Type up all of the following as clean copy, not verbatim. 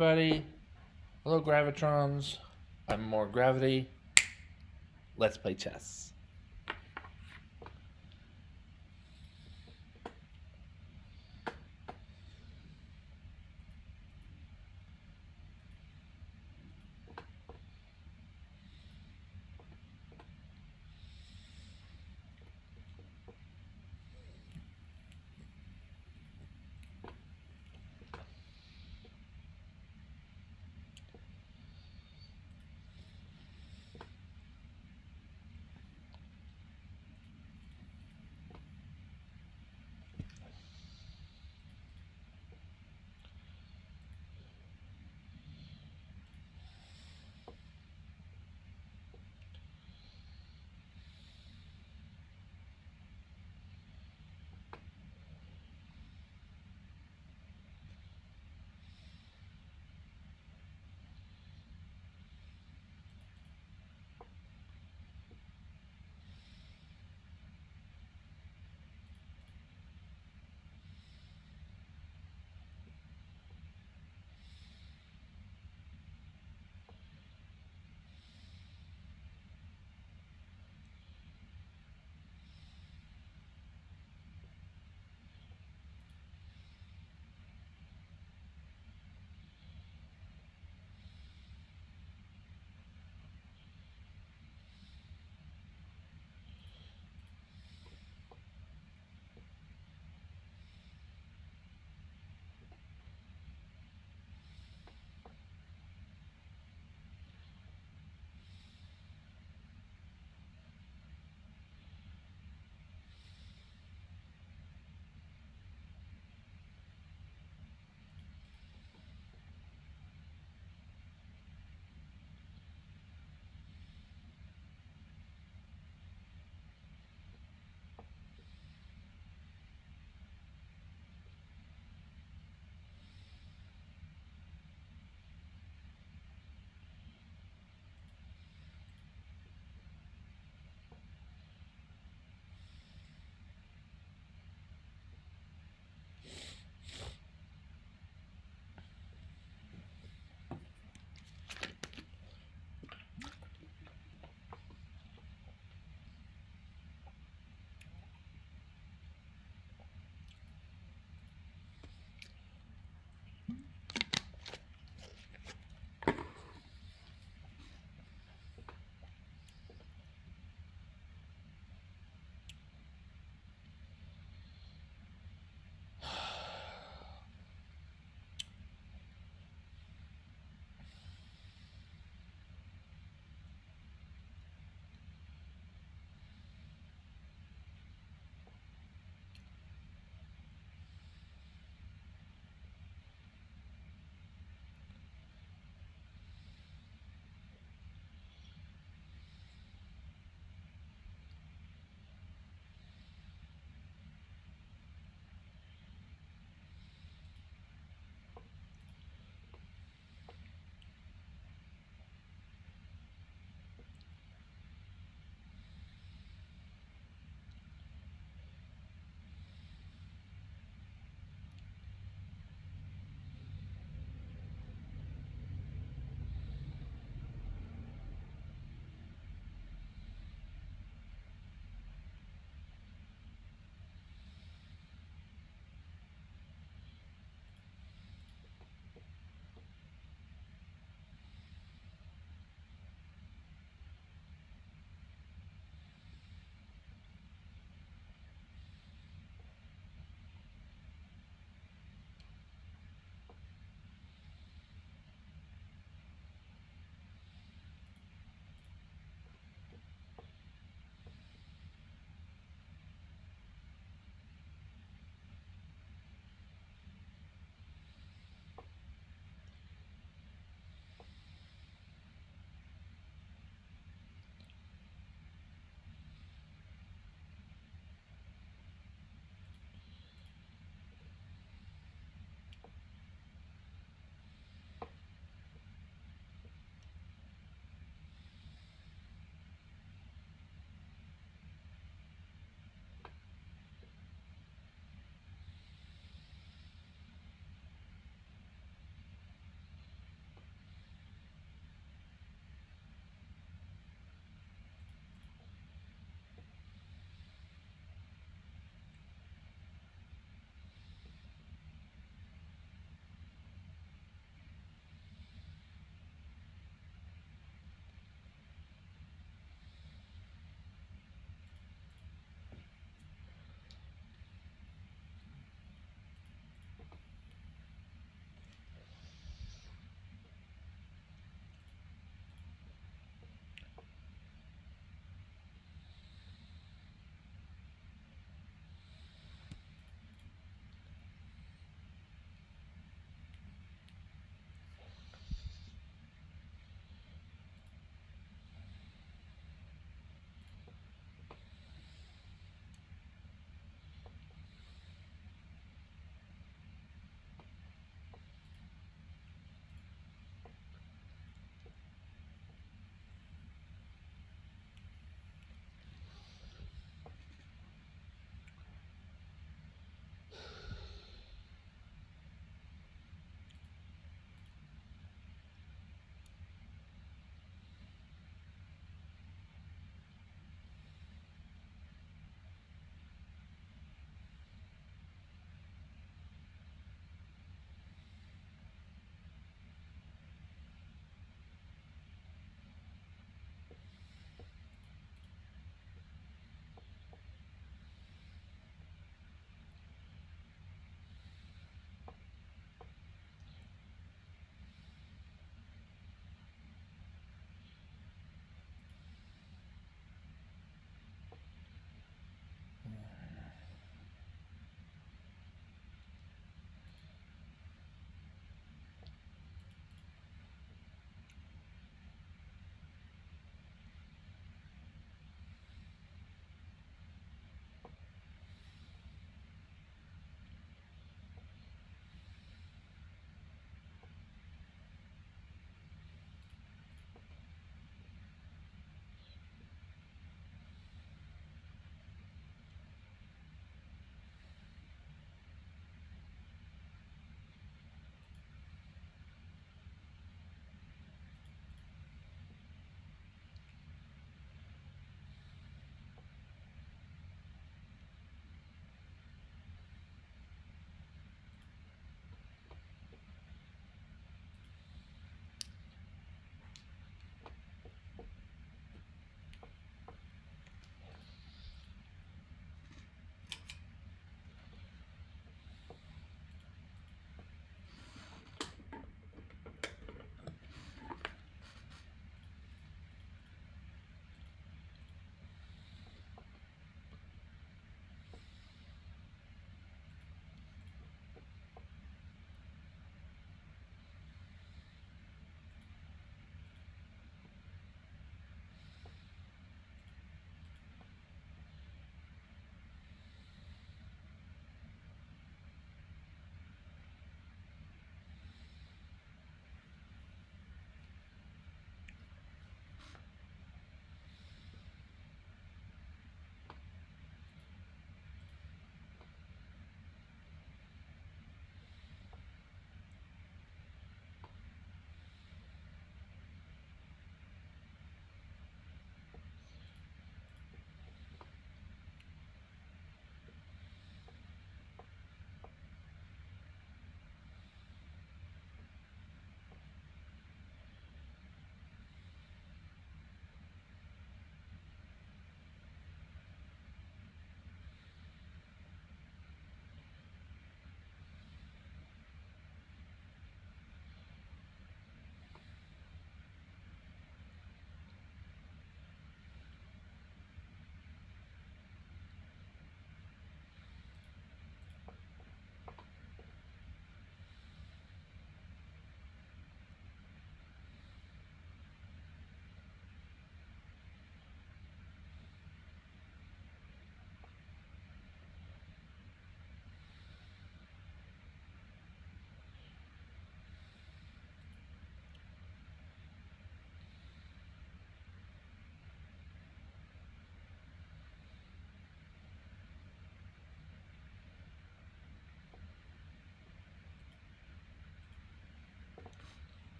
Everybody, hello Gravitrons. I'm More Gravity. Let's play chess.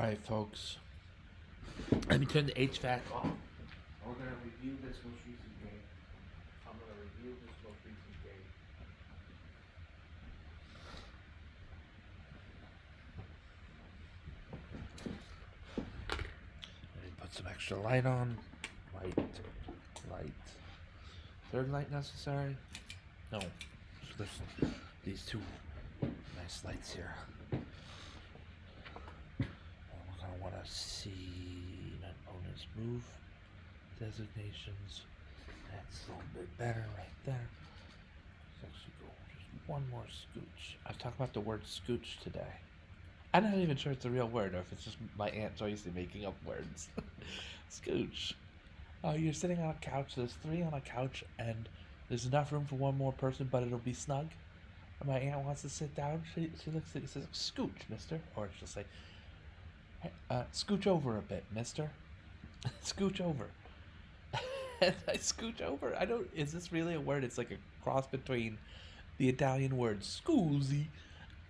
Alright, folks. Let me turn the HVAC off. We're going to review this most recent game. I'm going to review this most recent game. Let me put some extra light on. Light. Third light necessary? No. So there's these two nice lights here. We're going to want to see an opponent's move designations. That's a little bit better right there. Let's actually go just one more scooch. I was talking about the word scooch today. I'm not even sure it's a real word or if it's just my Aunt Joyce making up words. Scooch. Oh, you're sitting on a couch. There's 3 on a couch, and there's enough room for one more person, but it'll be snug. And my aunt wants to sit down. She looks at it, says, "Scooch, mister," or she'll say, "Hey, scooch over a bit, mister." Scooch over. And I scooch over. I don't. Is this really a word? It's like a cross between the Italian word "scusi"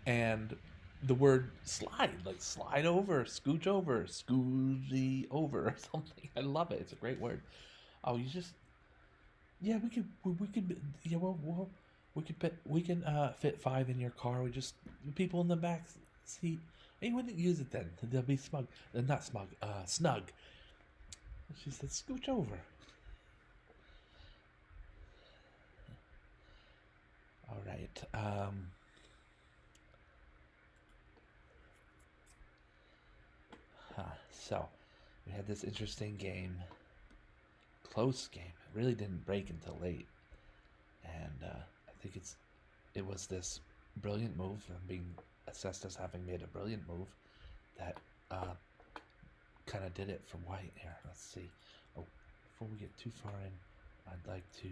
and the word slide, like slide over, scooch over, scoozy over, or something. I love it. It's a great word. Oh, you just, yeah, we could, yeah, well, we can fit 5 in your car. We just, people in the back seat. Hey, you wouldn't use it then. They'll be smug. Not smug. Snug. She said, scooch over. All right. So, we had this interesting game, close game. It really didn't break until late, and I think it was this brilliant move. I'm being assessed as having made a brilliant move that kind of did it for white here. Let's see. Oh, before we get too far in, I'd like to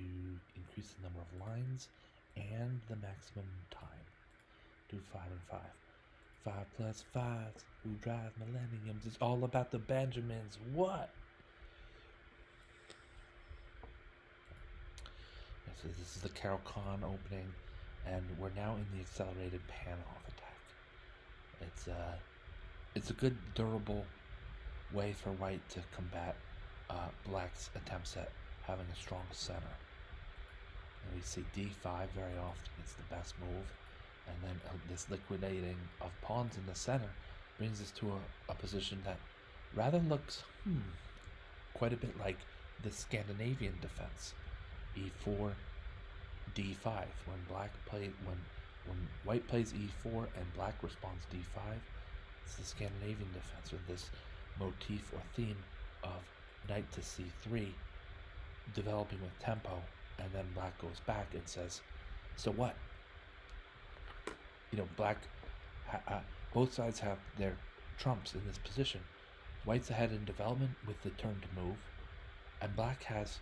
increase the number of lines and the maximum time. Do 5 and 5. 5 plus 5 who drive millenniums. It's all about the Benjamins. What? So this is the Carol Khan opening, and we're now in the accelerated pan-off attack. It's a good durable way for white to combat black's attempts at having a strong center. And we see d5 very often. It's the best move. And then this liquidating of pawns in the center brings us to a position that rather looks quite a bit like the Scandinavian defense. E4, d5. When white plays e4 and black responds d5, it's the Scandinavian defense with this motif or theme of knight to c3 developing with tempo, and then black goes back and says, so what? You know, black, both sides have their trumps in this position. White's ahead in development with the turn to move, and black has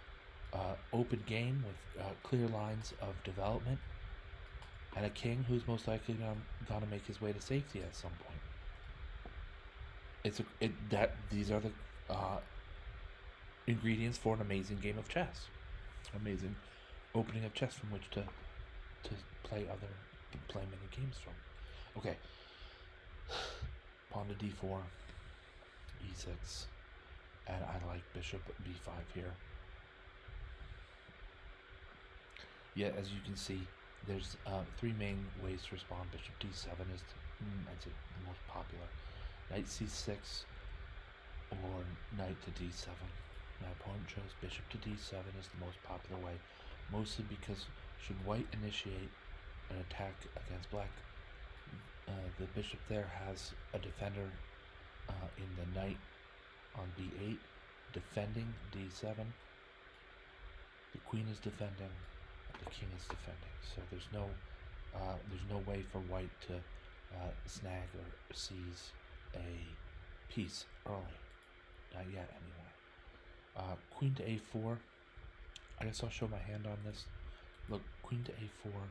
open game with clear lines of development, and a king who's most likely gonna make his way to safety at some point. These are the ingredients for an amazing game of chess, amazing opening of chess from which to play many games from. Okay, pawn to d4, e6, and I like bishop b5 here. Yeah, as you can see, there's 3 main ways to respond. Bishop d7 is, I'd say, the most popular. Knight c6 or knight to d7. My opponent chose bishop to d7 as the most popular way, mostly because should white initiate an attack against black, the bishop there has a defender in the knight on b8, defending d7. The queen is defending, the king is defending. So there's no way for white to snag or seize a piece early. Not yet, anyway. Queen to a4. I guess I'll show my hand on this. Look, queen to a4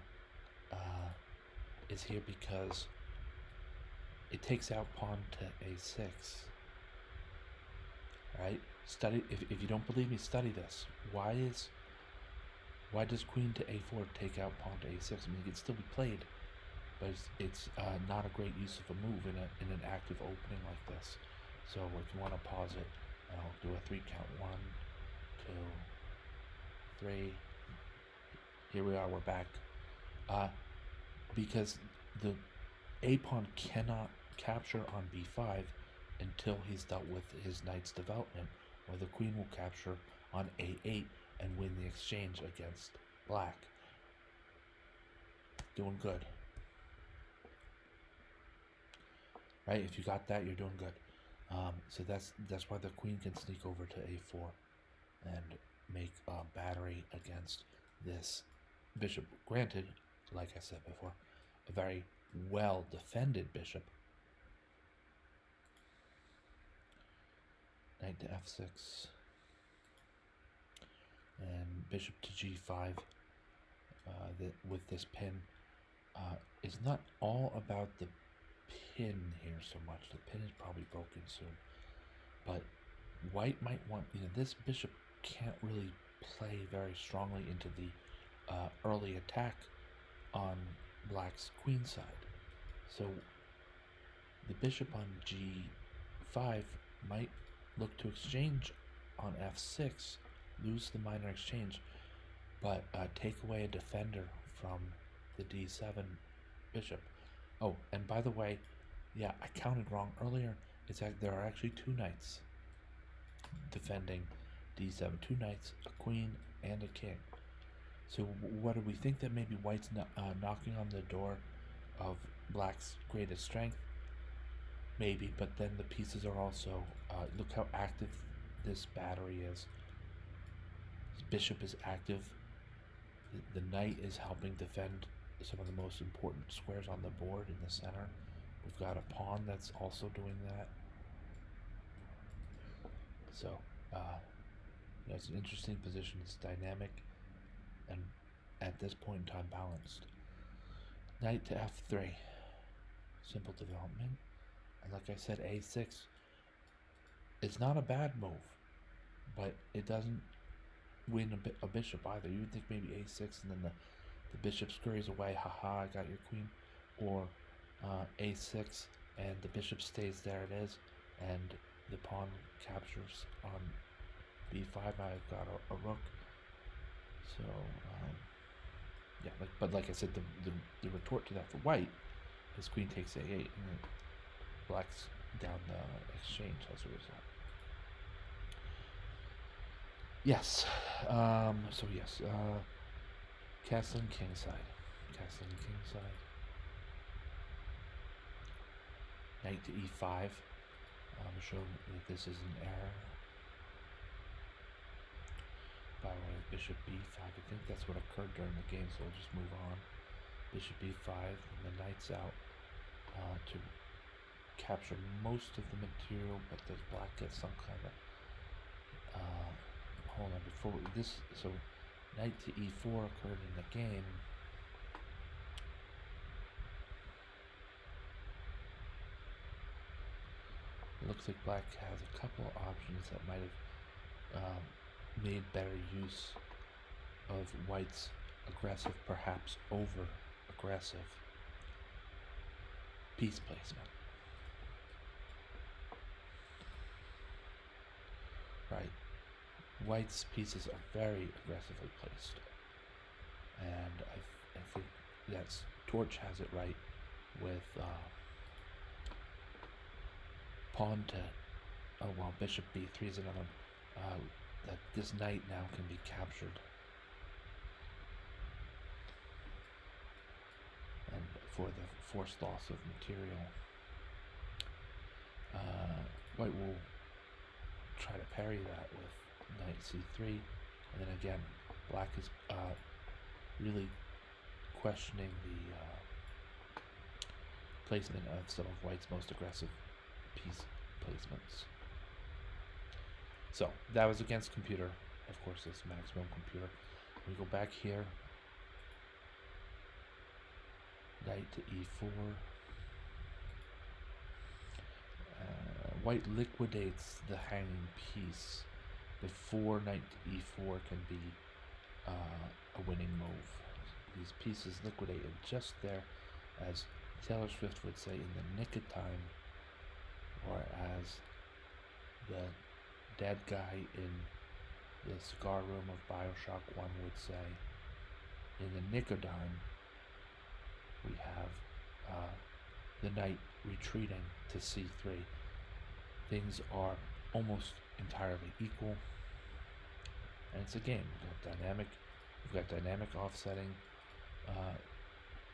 is here because it takes out pawn to a6. Right? Study. If you don't believe me, study this. Why does queen to a4 take out pawn to a6? I mean, it can still be played, but it's not a great use of a move in an active opening like this. So if you want to pause it, I'll do a 3 count. 1, 2, 3. Here we are, we're back. Because the a pawn cannot capture on b5 until he's dealt with his knight's development, or the queen will capture on a8 and win the exchange against black. Doing good. Right? If you got that, you're doing good. So that's why the queen can sneak over to a4 and make a battery against this bishop. Granted, like I said before, a very well defended bishop. Knight to f6 and bishop to g5 with this pin is not all about the pin here so much. The pin is probably broken soon, but white might want, this bishop can't really play very strongly into the early attack on black's queen side. So the bishop on g5 might look to exchange on f6, lose the minor exchange, but take away a defender from the d7 bishop. Oh, and by the way, yeah, I counted wrong earlier. It's that there are actually 2 knights defending d7. 2 knights, a queen, and a king. So what do we think? That maybe white's knocking on the door of black's greatest strength? Maybe, but then the pieces are also, look how active this battery is. This bishop is active. The knight is helping defend some of the most important squares on the board in the center. We've got a pawn that's also doing that. So, it's an interesting position. It's dynamic and at this point in time balanced. Knight to f3. Simple development. And like I said, a6. It's not a bad move, but it doesn't win a bishop either. You would think maybe a6 and then the bishop scurries away. Haha, I got your queen. Or a6 and the bishop stays there, it is, and the pawn captures on b5. I've got a rook. So yeah, but like I said, the retort to that for white is queen takes a8, and then black's down the exchange as a result. Yes. So yes. Castling kingside. Castling kingside. Knight to e5. Showing that this is an error. By the way, bishop b5. I think that's what occurred during the game, so we'll just move on. Bishop b5, and the knight's out to capture most of the material, but does black get some kind of hold on before this? So knight to e4 occurred in the game. It looks like black has a couple of options that might have made better use of white's aggressive, perhaps over aggressive piece placement. Right. White's pieces are very aggressively placed, and I think that's Torch has it right with pawn to, bishop b3 is another, that this knight now can be captured, and for the forced loss of material, white will try to parry that with knight c3, and then again black is really questioning the placement of some of white's most aggressive piece placements. So that was against computer, of course. It's maximum computer. We go back here, knight to e4. White liquidates the hanging piece before knight to e4 can be a winning move. These pieces liquidated just there, as Taylor Swift would say, in the nick of time, or as the dead guy in the cigar room of Bioshock 1 would say, in the Nicodime, we have the knight retreating to c3. Things are almost entirely equal, and it's a game. We've got dynamic offsetting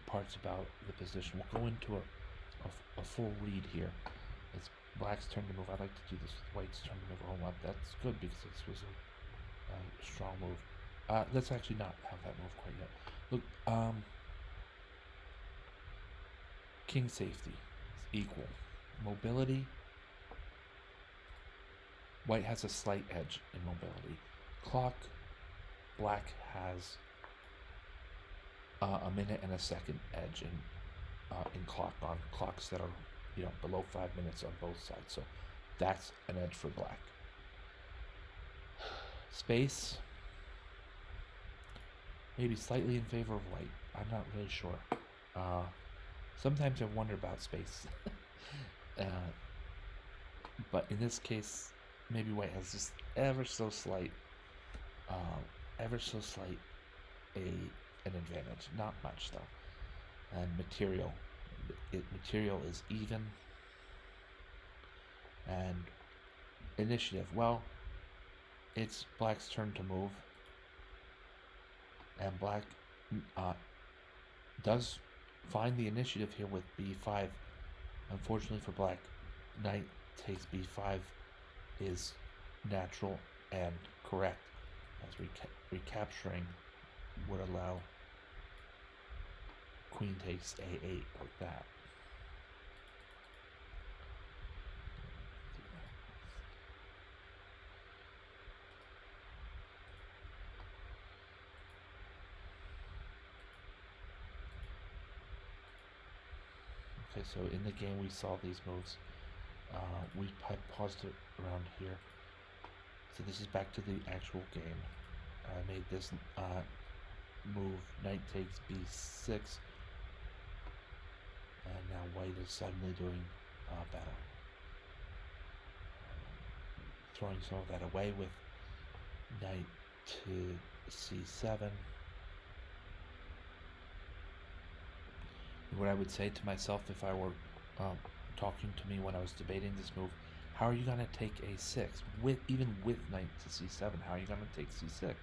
parts about the position. We'll go into a full read here. It's black's turn to move. I like to do this with white's turn to move. Oh, well, that's good because this was a strong move. Let's actually not have that move quite yet. Look, king safety is equal. Mobility, white has a slight edge in mobility. Clock, black has a minute and a second edge in clock on clocks that are below 5 minutes on both sides. So that's an edge for black. Space, maybe slightly in favor of white. I'm not really sure. Sometimes I wonder about space. But in this case, maybe white has just ever so slight an advantage. Not much though. And material is even. And initiative, well, it's black's turn to move, and black does find the initiative here with b5. Unfortunately for black, knight takes b5 is natural and correct, as recapturing would allow queen takes a8 like that. Okay, so in the game we saw these moves. We paused it around here. So this is back to the actual game. I made this move, knight takes b6, and now white is suddenly doing better. Throwing some of that away with knight to c7. What I would say to myself if I were talking to me when I was debating this move, how are you going to take a6 even with knight to c7? How are you going to take c6?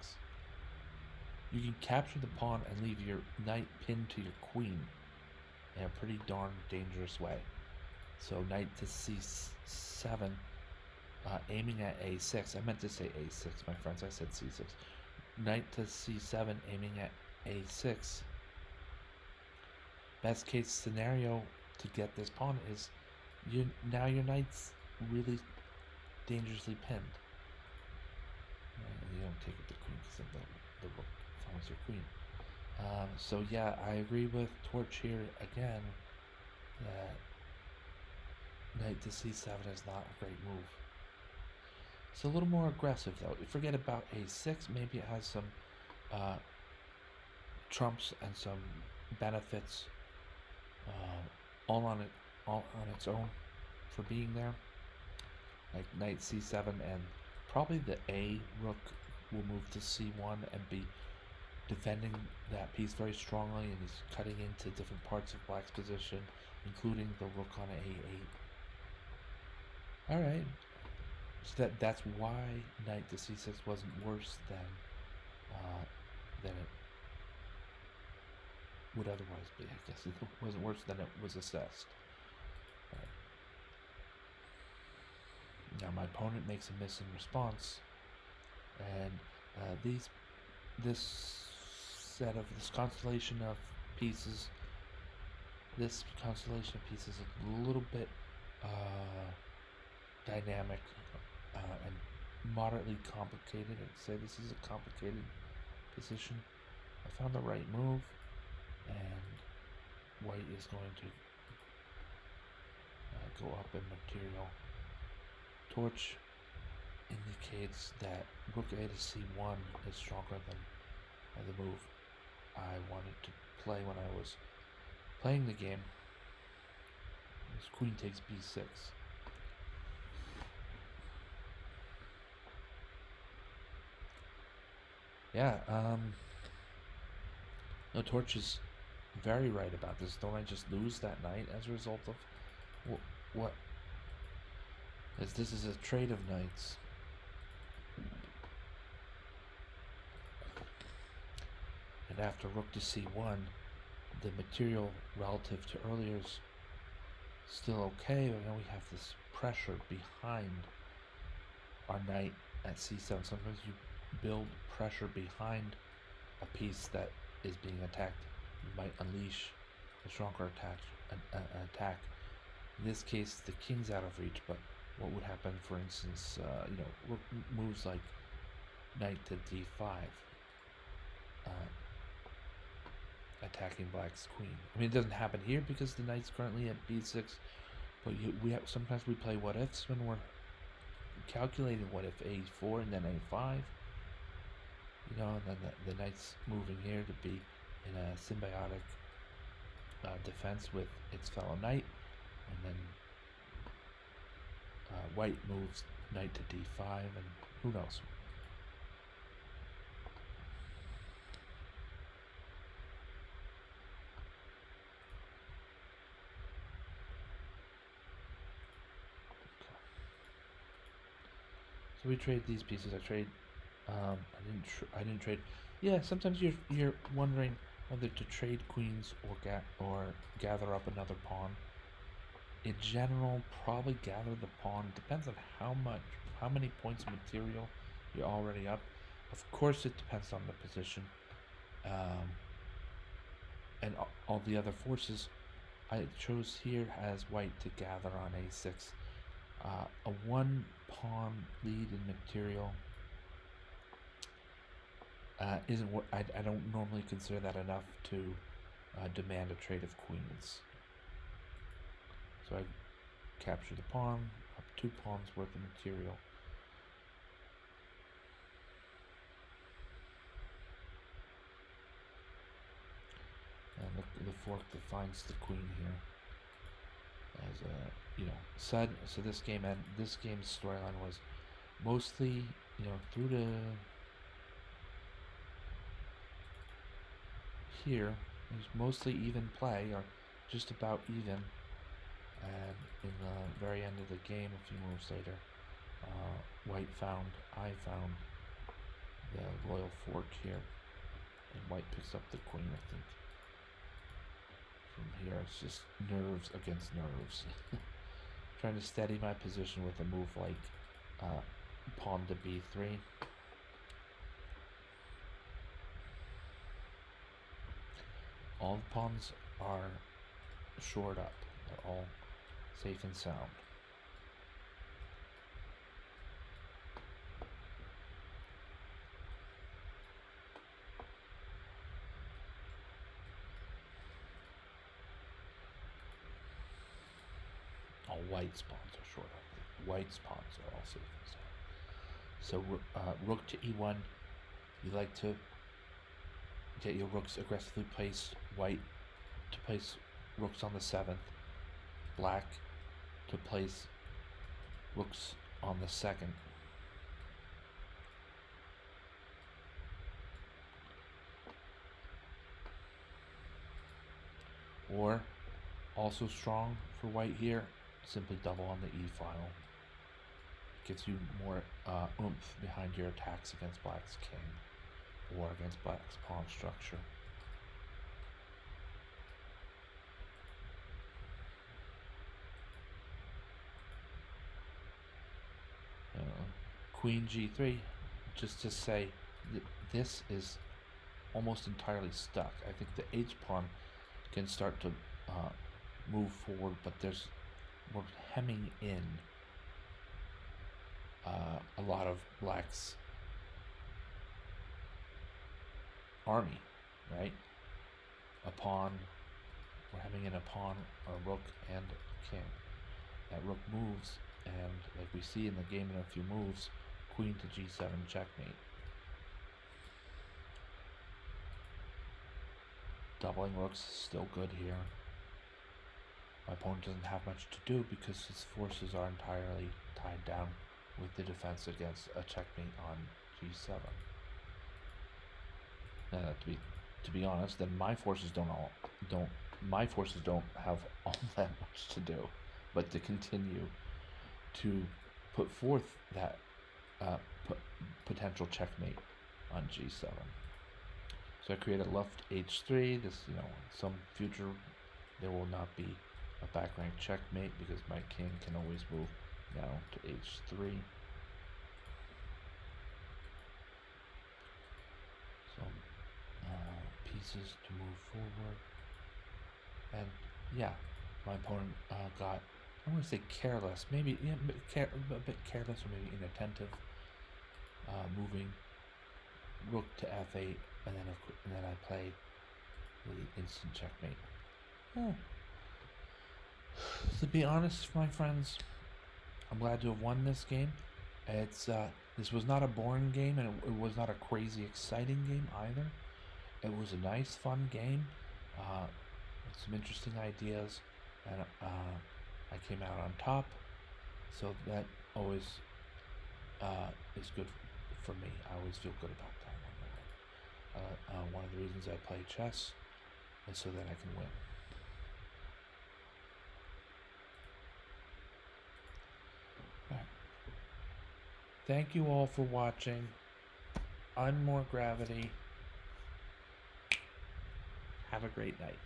You can capture the pawn and leave your knight pinned to your queen in a pretty darn dangerous way. So knight to c7, aiming at a6. I meant to say a6, my friends. I said c6. Knight to c7, aiming at a6. Best case scenario to get this pawn is now your knight's really dangerously pinned. You don't take with the queen because the rook follows your queen. So yeah, I agree with Torch here again that knight to c7 is not a great move. It's a little more aggressive though. Forget about a6. Maybe it has some trumps and some benefits all on its own for being there. Like knight c7, and probably the a rook will move to c1 and be defending that piece very strongly, and he's cutting into different parts of black's position, including the rook on a8. Alright, so that's why knight to c6 wasn't worse than it would otherwise be. I guess it wasn't worse than it was assessed. Right. Now my opponent makes a miss in response, and this constellation of pieces is a little bit dynamic and moderately complicated. I'd say this is a complicated position. I found the right move, and white is going to go up in material. Torch indicates that rook a to c1 is stronger than the move I wanted to play when I was playing the game. This queen takes b6. Yeah, no, Torch is very right about this. Don't I just lose that knight as a result of what? As this is a trade of knights. And after rook to c1, the material relative to earlier is still okay, but now we have this pressure behind our knight at c7. Sometimes you build pressure behind a piece that is being attacked. You might unleash a stronger attack. In this case, the king's out of reach, but what would happen, for instance, rook moves like knight to d5, attacking black's queen. I mean, it doesn't happen here because the knight's currently at b6, but sometimes we play what ifs when we're calculating what if a4 and then a5. You know, and then the knight's moving here to be in a symbiotic defense with its fellow knight, and then white moves knight to d5, and who knows. So we trade these pieces. I didn't trade. Yeah, sometimes you're wondering whether to trade queens or gather up another pawn. In general, probably gather the pawn. Depends on how many points of material you're already up. Of course, it depends on the position, and all the other forces. I chose here as white to gather on a6. A one pawn lead in material isn't what I don't normally consider that enough to demand a trade of queens. So I capture the pawn, up 2 pawns worth of material. And the fork defines the queen here as a so this game's storyline was mostly through to here. It was mostly even play, or just about even. And in the very end of the game, a few moves later, I found the royal fork here, and white picks up the queen, I think. From here, it's just nerves against nerves. Trying to steady my position with a move like pawn to b3. All the pawns are shored up. They're all safe and sound. All white's pawns are shored up. White's pawns are all safe and sound. So rook to e1. You like to get your rooks aggressively placed. White to place rooks on the 7th. Black to place rooks on the 2nd. Or, also strong for white here, simply double on the e file. Gives you more oomph behind your attacks against black's king or against black's pawn structure. Queen g3, just to say this is almost entirely stuck. I think the h pawn can start to move forward, but we're hemming in a lot of black's army, right? A pawn, we're hemming in a pawn, a rook, and a king. That rook moves, and like we see in the game in a few moves, queen to g7 checkmate. Doubling rooks is still good here. My opponent doesn't have much to do because his forces are entirely tied down with the defense against a checkmate on g7. To be honest, then my forces don't my forces don't have all that much to do, but to continue to put forth that potential checkmate on g7. So I created left h3. This, in some future there will not be a back rank checkmate because my king can always move now to h3. So pieces to move forward, and yeah, my opponent got, I want to say careless, maybe a bit careless or maybe inattentive, moving rook to f8, and then I played the instant checkmate. To be honest, my friends, I'm glad to have won this game. This was not a boring game, and it was not a crazy exciting game either. It was a nice, fun game with some interesting ideas, and I came out on top. So that always is good for me. I always feel good about that. One of the reasons I play chess is so that I can win. Thank you all for watching. I'm More Gravity. Have a great night.